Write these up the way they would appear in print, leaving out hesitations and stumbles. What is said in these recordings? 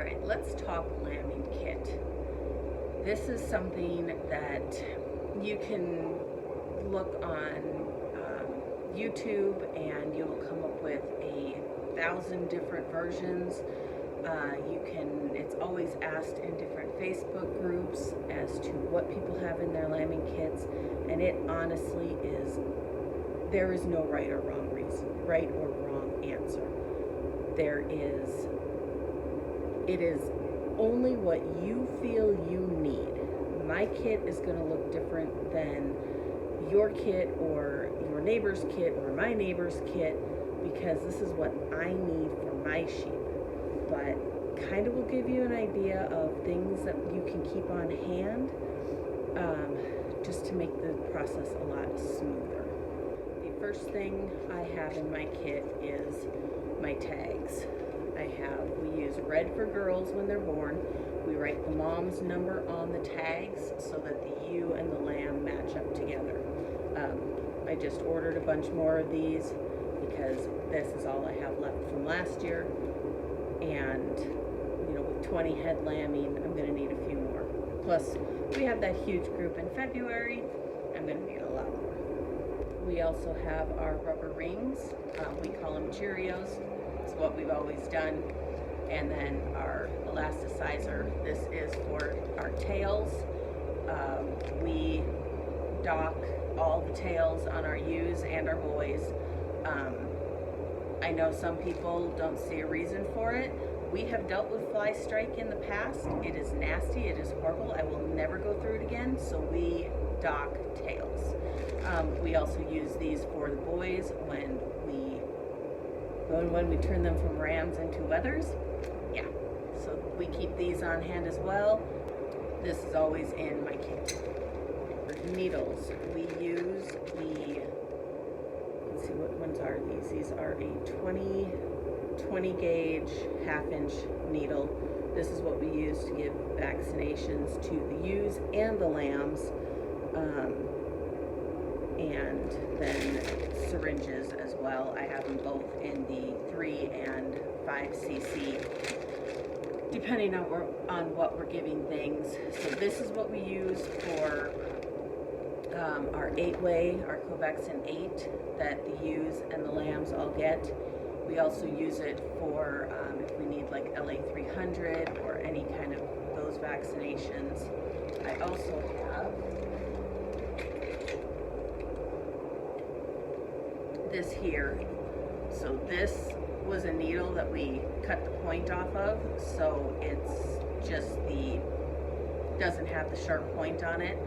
Alright, let's talk lambing kit. This is something that you can look on YouTube and you'll come up with 1,000 different versions. It's always asked in different Facebook groups as to what people have in their lambing kits, and it honestly there is no right or wrong reason, right or wrong answer. It is only what you feel you need. My kit is going to look different than your kit or your neighbor's kit or my neighbor's kit, because this is what I need for my sheep. But kind of will give you an idea of things that you can keep on hand, just to make the process a lot smoother. The first thing I have in my kit is my tags. We use red for girls when they're born. We write the mom's number on the tags so that the ewe and the lamb match up together. I just ordered a bunch more of these because this is all I have left from last year. And, with 20 head lambing, I'm going to need a few more. Plus, we have that huge group in February. I'm going to need a lot more. We also have our rubber rings. We call them Cheerios. It's what we've always done. And then our elasticizer. This is for our tails. We dock all the tails on our ewes and our boys. I know some people don't see a reason for it. We have dealt with fly strike in the past. It is nasty, it is horrible. I will never go through it again, so we dock tails. We also use these for the boys when we turn them from rams into wethers. Yeah, so we keep these on hand as well. This is always in my kit. Needles. We use let's see, what ones are these? These are a 20 gauge half-inch needle. This is what we use to give vaccinations to the ewes and the lambs. And then syringes as well. I have them both in the 3 and 5 cc, depending on what we're giving things. So this is what we use for our 8-way, our Covexin 8 that the ewes and the lambs all get. We also use it for if we need like LA 300 or any kind of those vaccinations. I also have this here. So this was a needle that we cut the point off of, so it's just doesn't have the sharp point on it.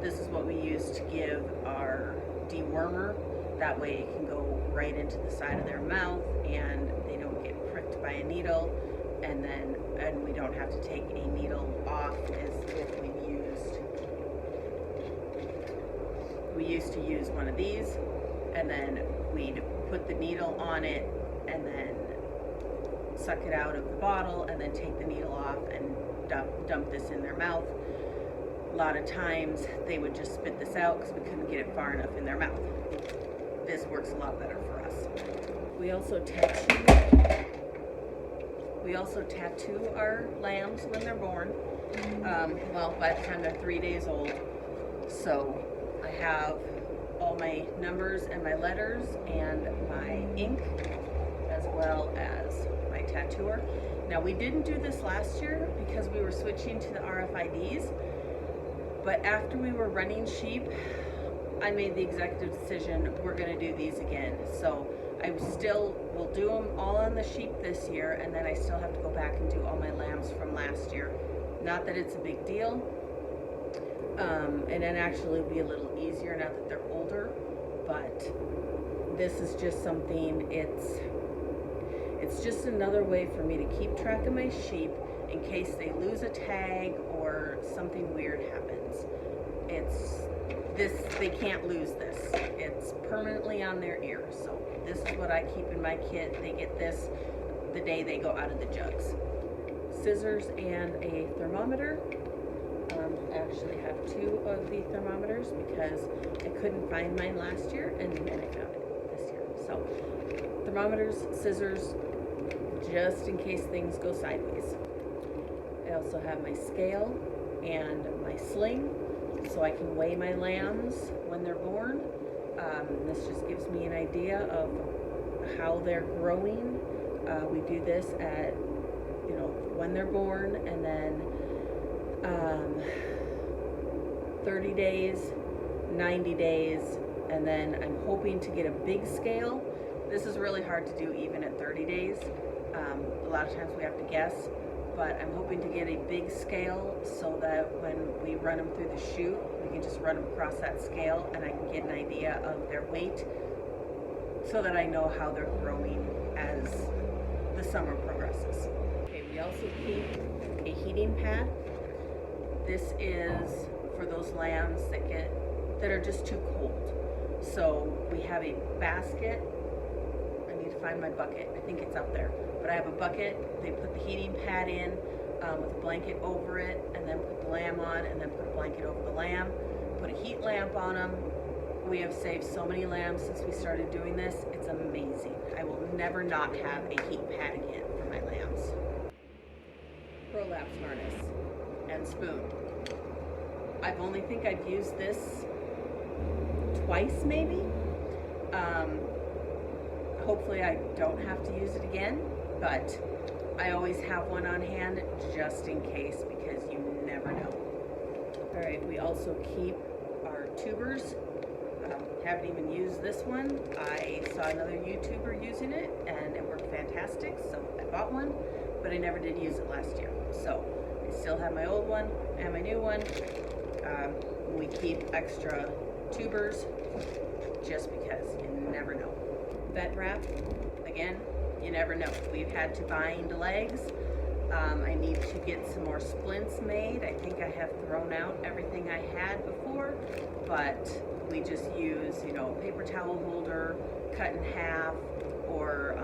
This is what we use to give our dewormer. That way it can go right into the side of their mouth and they don't get pricked by a needle, and we don't have to take a needle off as if we used to use one of these, and then we'd put the needle on it and then suck it out of the bottle and then take the needle off and dump this in their mouth. A lot of times they would just spit this out because we couldn't get it far enough in their mouth. This works a lot better for us. We also tattoo our lambs when they're born. By the time they're 3 days old. So I have all my numbers and my letters and my ink, as well as my tattooer. Now, we didn't do this last year because we were switching to the RFIDs, but after we were running sheep, I made the executive decision, we're going to do these again. So I still will do them all on the sheep this year, and then I still have to go back and do all my lambs from last year. Not that it's a big deal, and then actually it'll be a little easier now that they're older, but this is just something, it's just another way for me to keep track of my sheep in case they lose a tag or something weird happens. They can't lose this. It's permanently on their ear. So this is what I keep in my kit. They get this the day they go out of the jugs. Scissors and a thermometer. I actually have 2 of the thermometers because I couldn't find mine last year and then I found it this year. So thermometers, scissors, just in case things go sideways. I also have my scale and my sling so I can weigh my lambs when they're born. This just gives me an idea of how they're growing. We do this at, when they're born, and then 30 days, 90 days, and then I'm hoping to get a big scale. This is really hard to do even at 30 days. A lot of times we have to guess, but I'm hoping to get a big scale so that when we run them through the chute, we can just run them across that scale and I can get an idea of their weight so that I know how they're growing as the summer progresses. Okay, we also keep a heating pad. This is for those lambs that are just too cold. So we have a basket. I need to find my bucket. I think it's up there. But I have a bucket. They put the heating pad in with a blanket over it, and then put the lamb on, and then put a blanket over the lamb. Put a heat lamp on them. We have saved so many lambs since we started doing this. It's amazing. I will never not have a heat pad again for my lambs. Prolapse harness and spoon. I only think I've used this twice maybe. Hopefully I don't have to use it again, but I always have one on hand just in case because you never know. All right, we also keep our tubers. Haven't even used this one. I saw another YouTuber using it and it worked fantastic, so I bought one, but I never did use it last year. So I still have my old one and my new one. We keep extra tubers just because you never know. Vet wrap, again, you never know. We've had to bind legs. I need to get some more splints made. I think I have thrown out everything I had before, but we just use, paper towel holder cut in half, or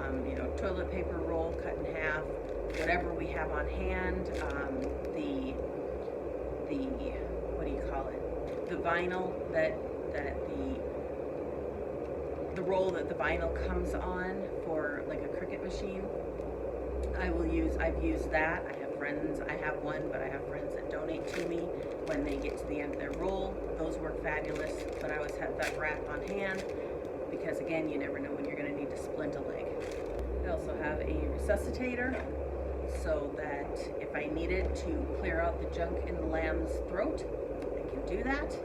toilet paper roll cut in half, whatever we have on hand. The what do you call it? The vinyl that the roll that the vinyl comes on for like a Cricut machine. I've used that. I have one, but I have friends that donate to me when they get to the end of their roll. Those work fabulous, but I always have that wrap on hand because again, you never know when you're going to need to splint a leg. I also have a Resuscitator so that if I needed to clear out the junk in the lamb's throat, I can do that.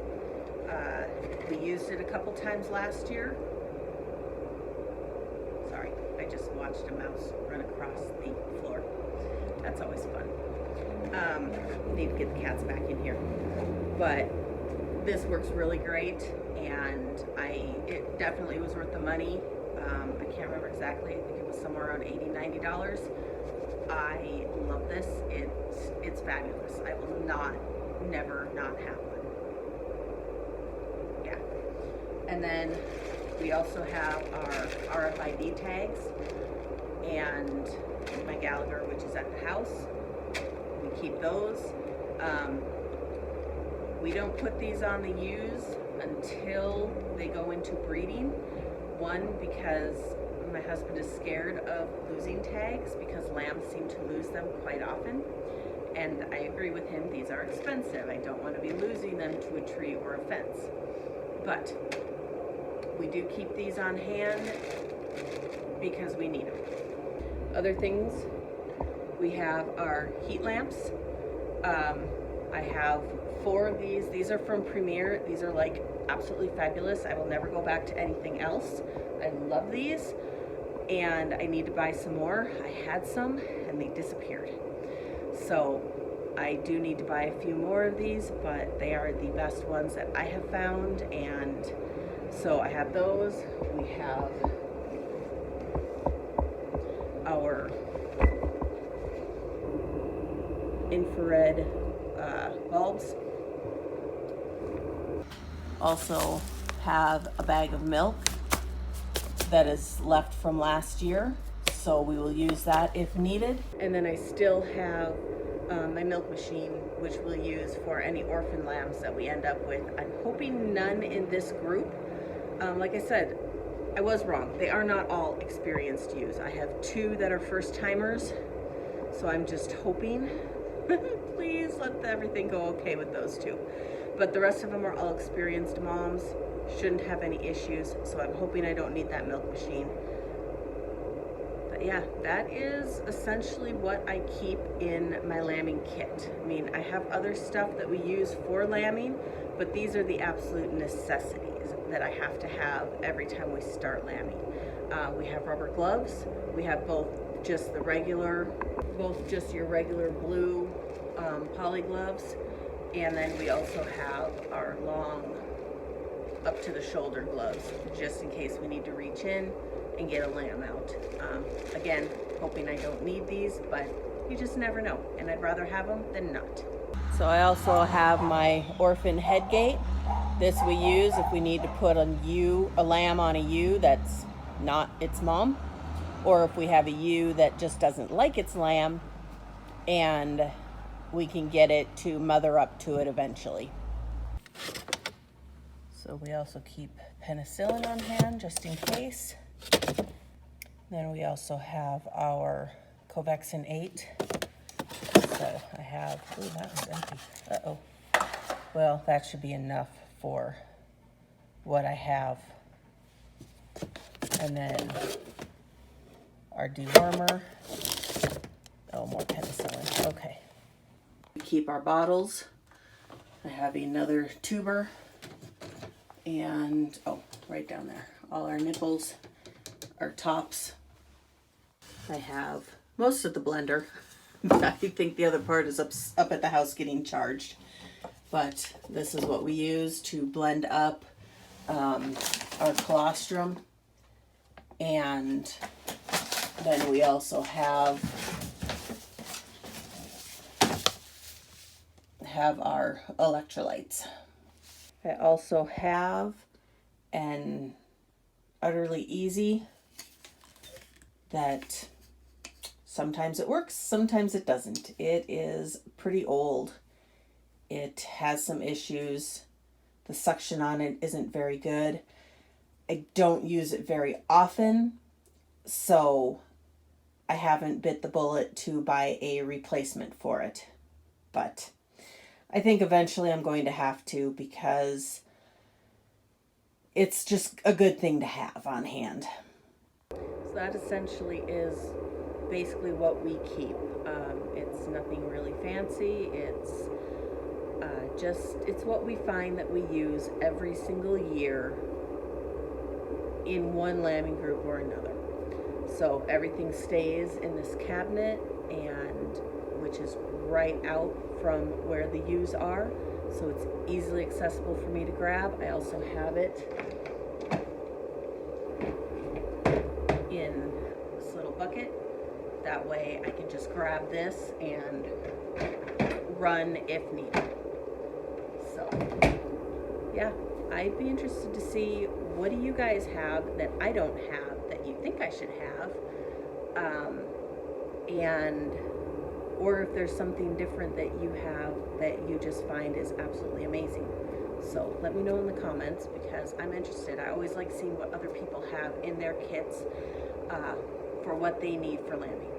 We used it a couple times last year. Sorry, I just watched a mouse run across the floor. That's always fun. Need to get the cats back in here. But this works really great, and it definitely was worth the money. I can't remember exactly. I think it was somewhere around $80, $90. I love this. It's fabulous. I will never not have one. Yeah. And then we also have our RFID tags and my Gallagher, which is at the house. We keep those. We don't put these on the ewes until they go into breeding. One, because my husband is scared of losing tags because lambs seem to lose them quite often. And I agree with him, these are expensive. I don't want to be losing them to a tree or a fence. But we do keep these on hand because we need them. Other things, we have our heat lamps. I have 4 of these. These are from Premier. These are like absolutely fabulous. I will never go back to anything else. I love these, and I need to buy some more. I had some and they disappeared. So I do need to buy a few more of these, but they are the best ones that I have found, and so I have those. We have our infrared bulbs. Also have a bag of milk that is left from last year, so we will use that if needed. And then I still have my milk machine, which we'll use for any orphan lambs that we end up with. I'm hoping none in this group. Like I said, I was wrong. They are not all experienced ewes. I have 2 that are first timers, so I'm just hoping, please let everything go okay with those 2. But the rest of them are all experienced moms, shouldn't have any issues, so I'm hoping I don't need that milk machine. But yeah, that is essentially what I keep in my lambing kit. I mean, I have other stuff that we use for lambing, but these are the absolute necessities that I have to have every time we start lambing. We have rubber gloves. We have both just your regular blue poly gloves, and then we also have our long up to the shoulder gloves, just in case we need to reach in and get a lamb out. Again, hoping I don't need these, but you just never know, and I'd rather have them than not. So I also have my Orphan head gate. This we use if we need to put a lamb on a ewe that's not its mom, or if we have a ewe that just doesn't like its lamb and we can get it to mother up to it eventually. So we also keep penicillin on hand just in case. Then we also have our Covexin 8. So I have, ooh, that one's empty. Uh-oh. Well, that should be enough for what I have. And then our dewormer. Oh, more penicillin. Okay. We keep our bottles. I have another tuber. And, oh, right down there. All our nipples, our tops. I have most of the blender. I think the other part is up at the house getting charged. But this is what we use to blend up our colostrum. And then we also have our electrolytes. I also have an Utterly Easy that sometimes it works, sometimes it doesn't. It is pretty old. It has some issues. The suction on it isn't very good. I don't use it very often, so I haven't bit the bullet to buy a replacement for it. But I think eventually I'm going to have to, because it's just a good thing to have on hand. So that essentially is basically what we keep. It's nothing really fancy. It's what we find that we use every single year in one lambing group or another. So everything stays in this cabinet, and which is right out from where the ewes are, so it's easily accessible for me to grab. I also have it in this little bucket. That way I can just grab this and run if needed. So yeah, I'd be interested to see, what do you guys have that I don't have that you think I should have, or if there's something different that you have that you just find is absolutely amazing. So let me know in the comments, because I'm interested. I always like seeing what other people have in their kits for what they need for lambing.